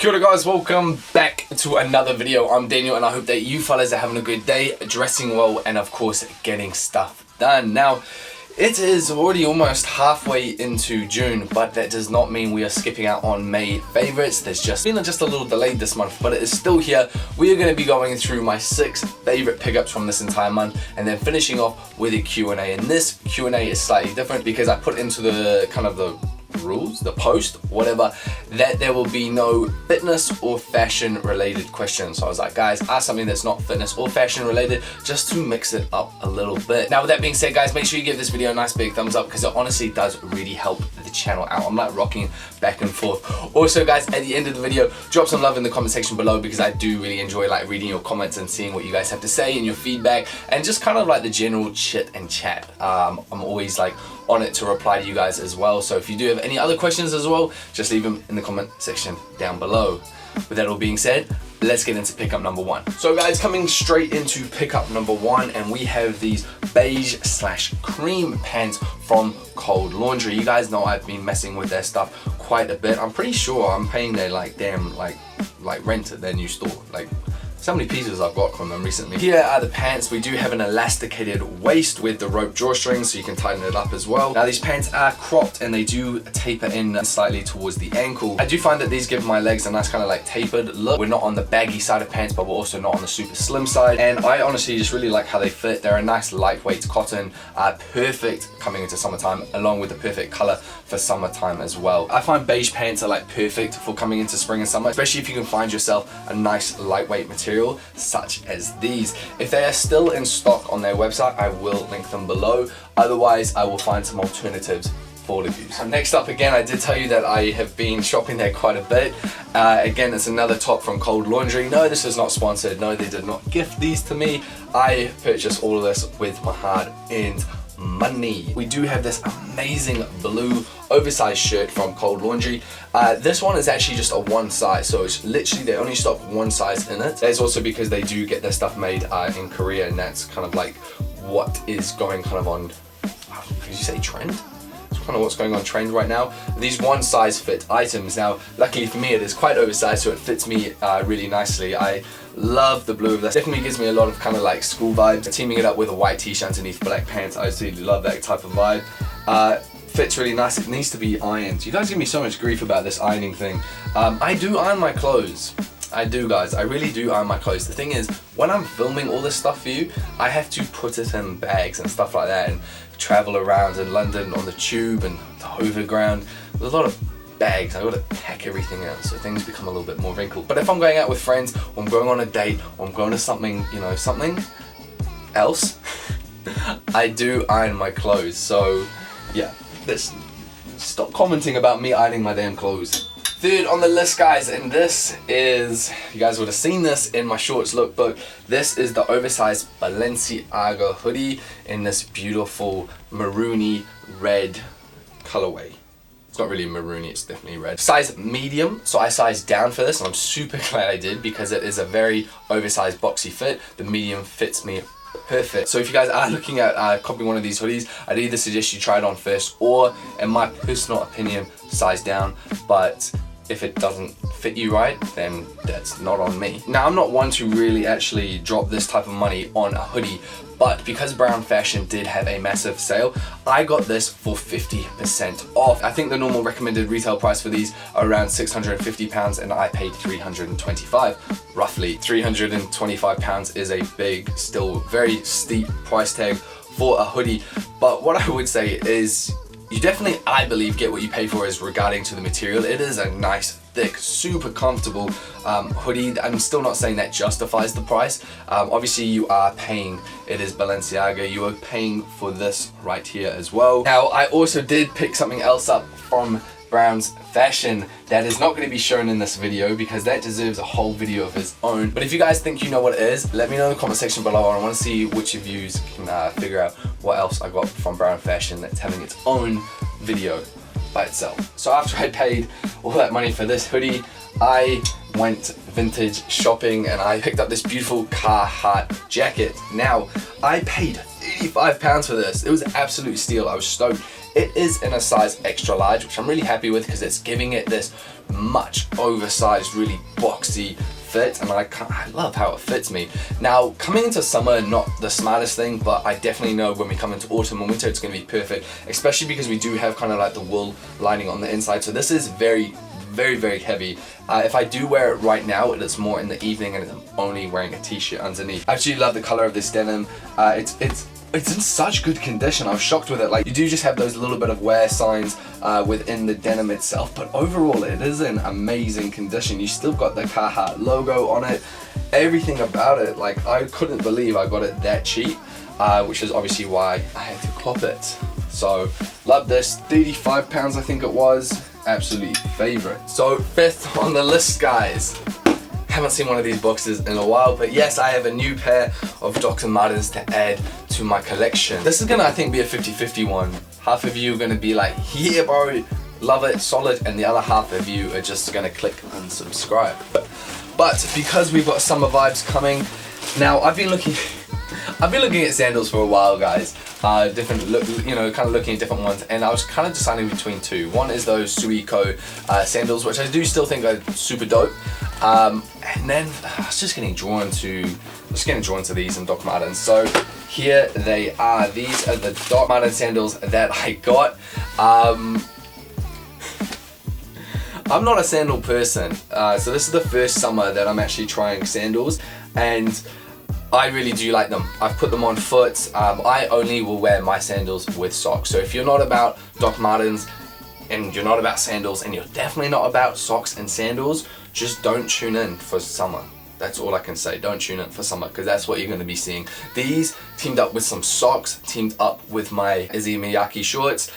Kia ora guys, welcome back to another video. I'm Daniel and I hope that you fellas are having a good day, dressing well and of course getting stuff done. Now, it is already almost halfway into June, but that does not mean we are skipping out on May favorites. There's just been a little delayed this month, but it is still here. We are going to be going through my 6 favorite pickups from this entire month and then finishing off with a Q&A. And this Q&A is slightly different because I put into the kind of the rules, the post, whatever, that there will be no fitness or fashion related questions. So I was like, guys, ask something that's not fitness or fashion related just to mix it up a little bit. Now with that being said, guys, make sure you give this video a nice big thumbs up because it honestly does really help the channel out. I'm like rocking back and forth. Also guys, at the end of the video, drop some love in the comment section below because I do really enjoy like reading your comments and seeing what you guys have to say and your feedback and just kind of like the general chit and chat. I'm always like on it to reply to you guys as well. So if you do have any other questions as well, just leave them in the comment section down below. With that all being said, let's get into pickup number 1. So guys, coming straight into pickup number 1, and we have these beige / cream pants from Cold Laundry. You guys know I've been messing with their stuff quite a bit. I'm pretty sure I'm paying their like damn like rent at their new store. Like so many pieces I've got from them recently. Here are the pants. We do have an elasticated waist with the rope drawstrings so you can tighten it up as well. Now these pants are cropped and they do taper in slightly towards the ankle. I do find that these give my legs a nice kind of like tapered look. We're not on the baggy side of pants, but we're also not on the super slim side. And I honestly just really like how they fit. They're a nice lightweight cotton, perfect coming into summertime, along with the perfect color for summertime as well. I find beige pants are like perfect for coming into spring and summer, especially if you can find yourself a nice lightweight material such as these. If they are still in stock on their website, I will link them below. Otherwise, I will find some alternatives for all of you. So next up, again, I did tell you that I have been shopping there quite a bit. Again, it's another top from Cold Laundry. No, this is not sponsored. No, they did not gift these to me. I purchased all of this with my hard-earned money. We do have this amazing blue oversized shirt from Cold Laundry. This one is actually just a 1 size, so it's literally they only stock 1 size in it. That's also because they do get their stuff made in Korea, and that's kind of like what is going kind of on, could you say trend? It's kind of what's going on trend right now. These 1 size fit items. Now luckily for me it is quite oversized, so it fits me really nicely. I love the blue of this. Definitely gives me a lot of kind of like school vibes. Teaming it up with a white t-shirt underneath black pants, I absolutely love that type of vibe. Fits really nice. It needs to be ironed. You guys give me so much grief about this ironing thing. I do iron my clothes. I do, guys. I really do iron my clothes. The thing is, when I'm filming all this stuff for you, I have to put it in bags and stuff like that and travel around in London on the tube and the overground. There's a lot of bags. I gotta pack everything out, so things become a little bit more wrinkled. But if I'm going out with friends, or I'm going on a date, or I'm going to something, you know, something else, I do iron my clothes. So yeah, stop commenting about me ironing my damn clothes. Third on the list, guys, and this is, you guys would have seen this in my shorts lookbook. This is the oversized Balenciaga hoodie in this beautiful maroony red colorway. It's not really maroony, it's definitely red. Size medium, so I sized down for this and I'm super glad I did because it is a very oversized boxy fit. The medium fits me perfect. So if you guys are looking at copying one of these hoodies, I'd either suggest you try it on first or, in my personal opinion, size down. But if it doesn't fit you right, then that's not on me. Now, I'm not one to really actually drop this type of money on a hoodie, but because Brown Fashion did have a massive sale, I got this for 50% off. I think the normal recommended retail price for these are around £650 and I paid £325. Roughly £325 is a big, still very steep price tag for a hoodie. But what I would say is you definitely, I believe, get what you pay for as regarding to the material. It is a nice, thick, super comfortable hoodie. I'm still not saying that justifies the price. Obviously you are paying, it is Balenciaga, you are paying for this right here as well. Now I also did pick something else up from Brown's Fashion that is not going to be shown in this video because that deserves a whole video of its own. But if you guys think you know what it is, let me know in the comment section below. I want to see which of you can figure out what else I got from Brown Fashion that's having its own video by itself. So after I paid all that money for this hoodie, I went vintage shopping and I picked up this beautiful Carhartt jacket. Now, I paid £35 for this. It was an absolute steal. I was stoked. It is in a size extra large, which I'm really happy with because it's giving it this much oversized, really boxy fit, and I love how it fits me. Now, coming into summer, not the smartest thing, but I definitely know when we come into autumn and winter, it's going to be perfect, especially because we do have kind of like the wool lining on the inside. So this is very, very heavy. If I do wear it right now, it's more in the evening and I'm only wearing a t-shirt underneath. I actually love the color of this denim. It's in such good condition. I was shocked with it. Like, you do just have those little bit of wear signs within the denim itself, but overall it is in amazing condition. You still got the Carhartt logo on it, everything about it. Like, I couldn't believe I got it that cheap, which is obviously why I had to cop it. So love this. 35 pounds I think it was. Absolutely favorite. So 5th on the list, guys. Haven't seen one of these boxes in a while, but yes, I have a new pair of Dr. Martens to add to my collection. This is gonna, I think, be a 50-50 one. Half of you are gonna be like, yeah bro, love it, solid, and the other half of you are just gonna click unsubscribe. But because we've got summer vibes coming, now I've been looking at sandals for a while, guys. Different look, kind of looking at different ones, and I was kind of deciding between two. One is those Suico sandals, which I do still think are super dope. And then I was just getting drawn to these in Doc Martens. So here they are. These are the Doc Marten sandals that I got. I'm not a sandal person, so this is the first summer that I'm actually trying sandals, and I really do like them. I've put them on foot. I only will wear my sandals with socks. So if you're not about Doc Martens and you're not about sandals and you're definitely not about socks and sandals, just don't tune in for summer. That's all I can say. Don't tune in for summer, because that's what you're going to be seeing. These teamed up with some socks, teamed up with my Izzy Miyake shorts,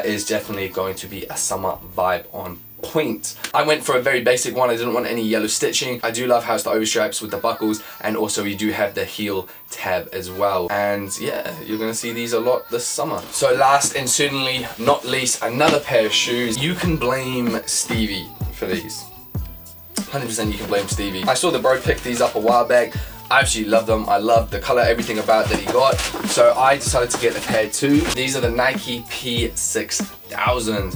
is definitely going to be a summer vibe on point. I went for a very basic one. I didn't want any yellow stitching. I do love how it's the overstraps with the buckles, and also you do have the heel tab as well. And yeah, you're gonna see these a lot this summer. So last and certainly not least, another pair of shoes. You can blame Stevie for these. 100% you can blame Stevie. I saw the bro pick these up a while back. I absolutely love them. I love the color, everything about that he got. So I decided to get a pair too. These are the Nike P6000.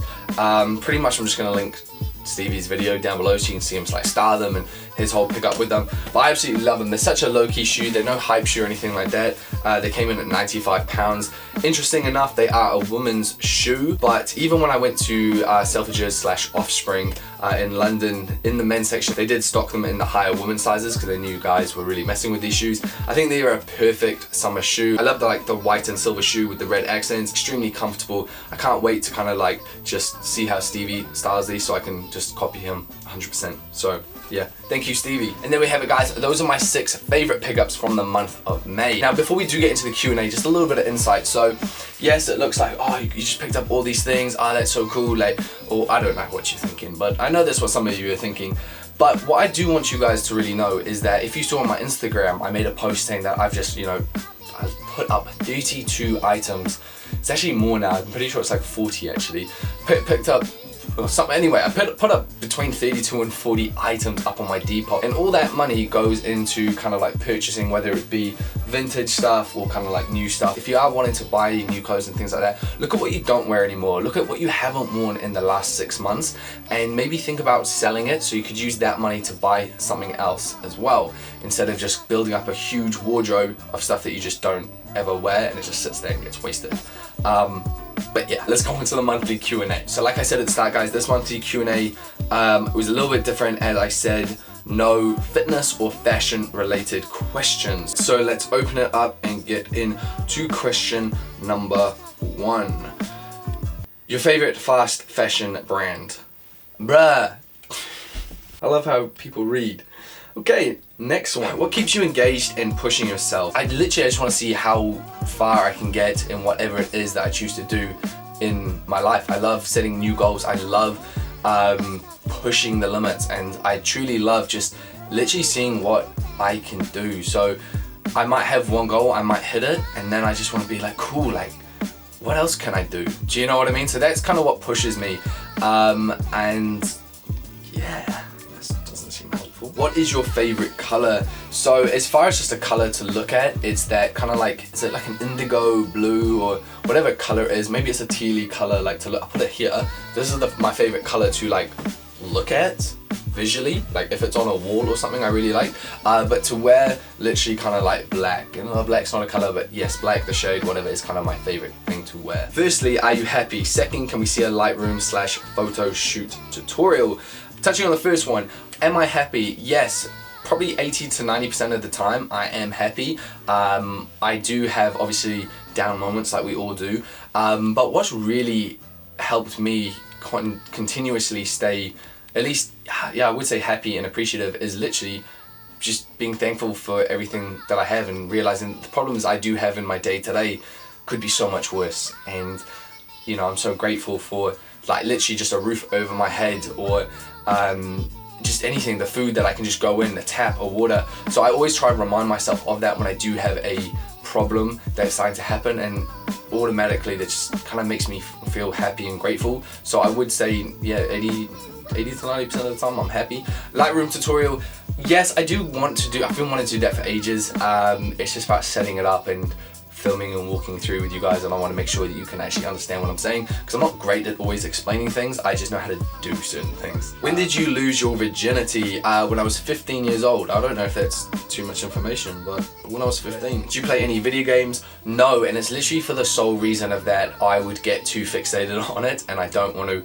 Pretty much I'm just gonna link Stevie's video down below so you can see him like style them and his whole pickup with them. But I absolutely love them. They're such a low-key shoe. They're no hype shoe or anything like that. They came in at 95 pounds. Interesting enough, they are a woman's shoe, but even when I went to Selfridges / Offspring in London, in the men's section, they did stock them in the higher women's sizes because they knew guys were really messing with these shoes. I think they are a perfect summer shoe. I love the white and silver shoe with the red accents. Extremely comfortable. I can't wait to kind of like just see how Stevie styles these so I can just copy him 100%. So yeah, thank you Stevie. And there we have it, guys. Those are my 6 favorite pickups from the month of May. Now before we do get into the Q&A, just a little bit of insight. So yes, it looks like, oh, you just picked up all these things, oh, that's so cool, like, or I don't know what you're thinking, but I know that's what some of you are thinking. But what I do want you guys to really know is that if you saw on my Instagram, I made a post saying that I've just, I've put up 32 items. It's actually more now. I'm pretty sure it's like 40 actually. Picked up or something. Anyway, I put up between 32 and 40 items up on my Depop, and all that money goes into kind of like purchasing, whether it be vintage stuff or kind of like new stuff. If you are wanting to buy new clothes and things like that, look at what you don't wear anymore. Look at what you haven't worn in the last 6 months, and maybe think about selling it so you could use that money to buy something else as well, instead of just building up a huge wardrobe of stuff that you just don't ever wear and it just sits there and gets wasted. But yeah, let's go into the monthly Q&A. So like I said at the start, guys, this monthly Q&A was a little bit different, and I said no fitness or fashion related questions. So let's open it up and get into question number 1. Your favorite fast fashion brand? Bruh. I love how people read. Okay, next one. What keeps you engaged in pushing yourself? I just want to see how far I can get in whatever it is that I choose to do in my life. I love setting new goals. I love pushing the limits, and I truly love just literally seeing what I can do. So I might have one goal, I might hit it, and then I just want to be like, cool, like what else can I do? Do you know what I mean? So that's kind of what pushes me. And yeah, this doesn't seem helpful. what is your favorite color? So as far as just a color to look at, it's that kind of like, is it like an indigo blue or whatever color it is? Maybe it's a tealy color, like to look, I'll put it here. This is my favorite color to like look at visually, like if it's on a wall or something I really like, but to wear literally kind of like black. You know, black's not a color, but yes, black, the shade, whatever, is kind of my favorite thing to wear. Firstly, are you happy? Second, can we see a Lightroom/photo shoot tutorial? Touching on the first one, am I happy? Yes, probably 80 to 90% of the time I am happy. I do have obviously down moments like we all do, but what's really helped me continuously stay, at least, yeah, I would say happy and appreciative, is literally just being thankful for everything that I have and realizing the problems I do have in my day-to-day could be so much worse. And you know, I'm so grateful for like literally just a roof over my head, or just anything, the food that I can just go in, the tap or water. So I always try to remind myself of that when I do have a problem that's starting to happen, and automatically that just kind of makes me feel happy and grateful. So I would say, yeah, 80 to 90% of the time I'm happy. Lightroom tutorial, yes, I do want to do, I've been wanting to do that for ages. It's just about setting it up and filming and walking through with you guys, and I want to make sure that you can actually understand what I'm saying, because I'm not great at always explaining things, I just know how to do certain things. When did you lose your virginity? When I was 15 years old. I don't know if that's too much information, but when I was 15. Did you play any video games? No, and it's literally for the sole reason of that I would get too fixated on it, and I don't want to,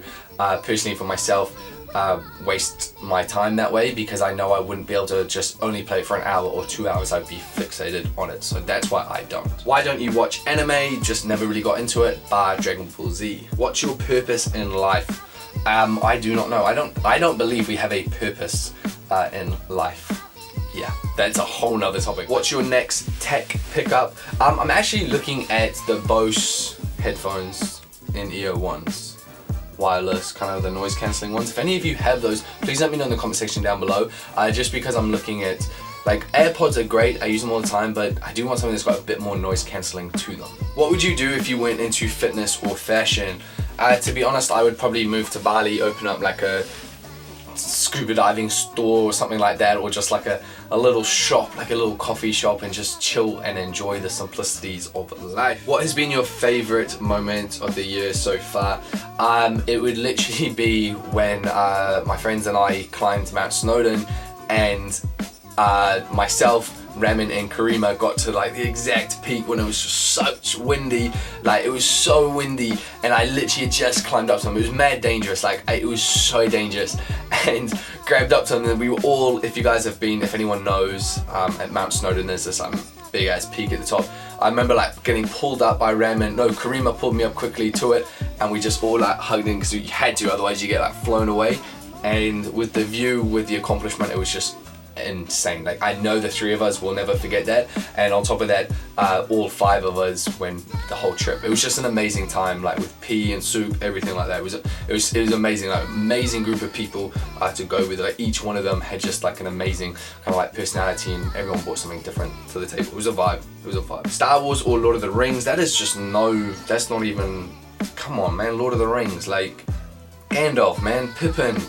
personally for myself, waste my time that way, because I know I wouldn't be able to just only play it for an hour or 2 hours. I'd be fixated on it, so that's why I don't. Why don't you watch anime? Just never really got into it, bar Dragon Ball Z. What's your purpose in life? I do not know. I don't believe we have a purpose in life. Yeah, that's a whole nother topic. What's your next tech pickup? I'm actually looking at the Bose headphones in ear ones. Wireless, kind of the noise cancelling ones. If any of you have those, please let me know in the comment section down below. Just because I'm looking at, like, AirPods are great, I use them all the time, but I do want something that's got a bit more noise cancelling to them. What would you do if you went into fitness or fashion? To be honest, I would probably move to Bali, open up like a scuba diving store or something like that, or just like a little shop, like a little coffee shop, and just chill and enjoy the simplicities of life. What has been your favorite moment of the year so far? It would literally be when my friends and I climbed Mount Snowdon, and myself, Ramen and Karima got to like the exact peak when it was just such windy, like it was so windy, and I literally just climbed up to them. It was mad dangerous, like it was so dangerous, and grabbed up to them, and we were all, if you guys have been, if anyone knows, at Mount Snowdon there's this big ass peak at the top. I remember like getting pulled up by Ramen, no, Karima pulled me up quickly to it, and we just all like hugged in, because you had to, otherwise you get like flown away. And with the view, with the accomplishment, it was just insane. Like I know the three of us will never forget that, and on top of that, all five of us when the whole trip. It was just an amazing time, like with pea and soup, everything like that. It was amazing, like amazing group of people to go with. Like each one of them had just like an amazing kind of like personality, and everyone brought something different to the table. It was a vibe. It was a vibe. Star Wars or Lord of the Rings? That is just that's not even, come on man, Lord of the Rings, like Gandalf, man, Pippin,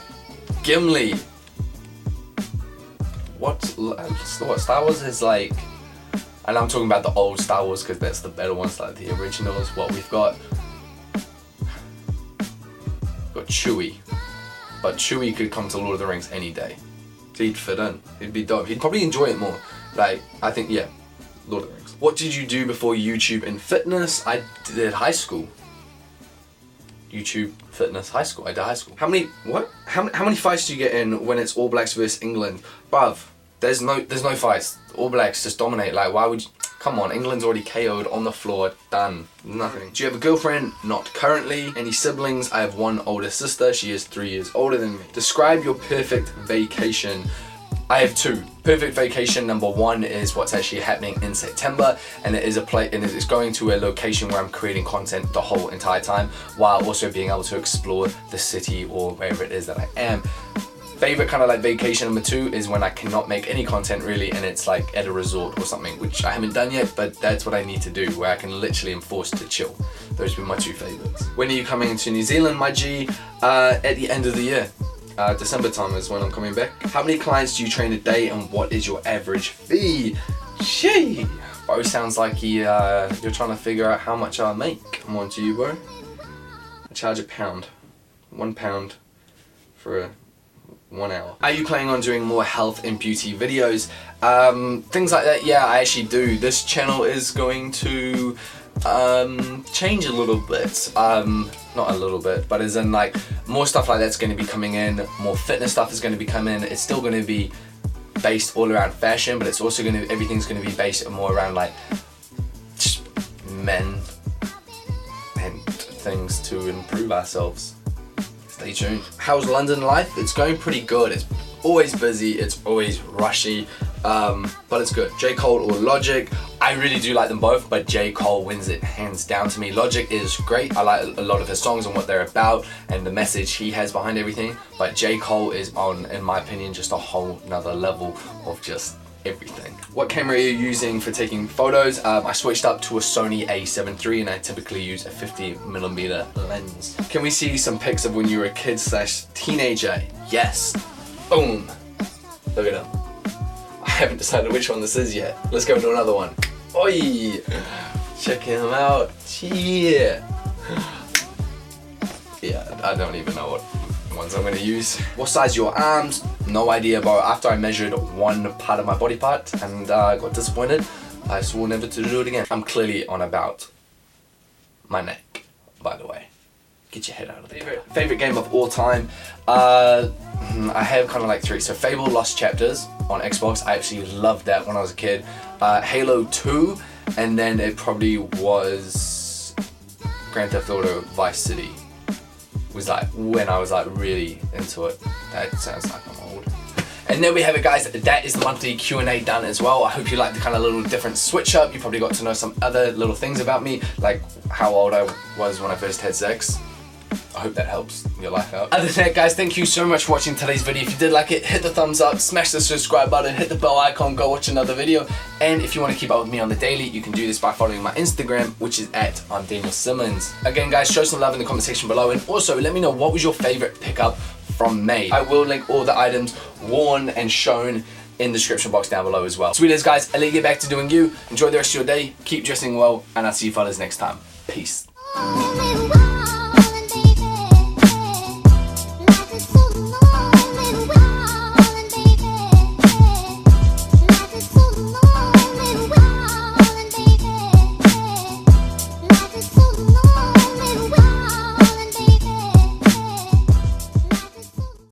Gimli. What Star Wars is like, and I'm talking about the old Star Wars because that's the better ones, like the originals. What we've got Chewie, but Chewie could come to Lord of the Rings any day. He'd fit in, he'd be dope, he'd probably enjoy it more. Like I think, yeah, Lord of the Rings. What did you do before YouTube and fitness? I did high school. YouTube, fitness, high school. I did high school. How many fights do you get in when it's All Blacks versus England? Bruv, there's no fights. All Blacks just dominate. Like, why would you? Come on, England's already KO'd on the floor, done, nothing. Do you have a girlfriend? Not currently. Any siblings? I have one older sister. She is 3 years older than me. Describe your perfect vacation. I have two. Perfect vacation number one is what's actually happening in September, and it is it's going to a location where I'm creating content the whole entire time, while also being able to explore the city or wherever it is that I am. Favorite kind of like vacation number two is when I cannot make any content really, and it's like at a resort or something, which I haven't done yet, but that's what I need to do, where I can literally am forced to chill. Those would be my two favorites. When are you coming to New Zealand, my G? At the end of the year. December time is when I'm coming back. How many clients do you train a day and what is your average fee? Shee! Bro, sounds like you're trying to figure out how much I make. I'm on to you, bro. I charge £1. £1 for 1 hour. Are you planning on doing more health and beauty videos? Things like that, yeah, I actually do. This channel is going to change a little bit. Not a little bit, but as in like more stuff like that's going to be coming in, more fitness stuff is going to be coming in. It's still going to be based all around fashion, but it's also going to, everything's going to be based more around like just men and things to improve ourselves. Stay tuned. How's London life? It's going pretty good. It's always busy, it's always rushy, but it's good. J. Cole or Logic? I really do like them both, but J. Cole wins it hands down to me. Logic is great. I like a lot of his songs and what they're about and the message he has behind everything, but J. Cole is on, in my opinion, just a whole nother level of just everything. What camera are you using for taking photos? I switched up to a Sony A7 III and I typically use a 50mm lens. Can we see some pics of when you were a kid / teenager? Yes. Boom. Look at him. I haven't decided which one this is yet. Let's go to another one. Oi! Check him out. Yeah. Yeah, I don't even know what ones I'm gonna use. What size are your arms? No idea, bro. After I measured one part of my body part and got disappointed, I swore never to do it again. I'm clearly on about my neck, by the way. Get your head out of there. Favorite game of all time? I have kind of like 3. So Fable Lost Chapters on Xbox. I actually loved that when I was a kid. Halo 2, and then it probably was Grand Theft Auto Vice City. Was like when I was like really into it. That sounds like I'm old. And there we have it, guys. That is the monthly Q&A done as well. I hope you liked the kind of little different switch up. You probably got to know some other little things about me, like how old I was when I first had sex. I hope that helps your life out. Other than that, guys, thank you so much for watching today's video. If you did like it, hit the thumbs up, smash the subscribe button, hit the bell icon, go watch another video. And if you want to keep up with me on the daily, you can do this by following my Instagram, which is at imdanielsimmons. Again, guys, show some love in the comment section below, and also let me know what was your favorite pickup from May. I will link all the items worn and shown in the description box down below as well. Sweet as, guys, I'll let you get back to doing you. Enjoy the rest of your day, keep dressing well, and I'll see you fellas next time. Peace.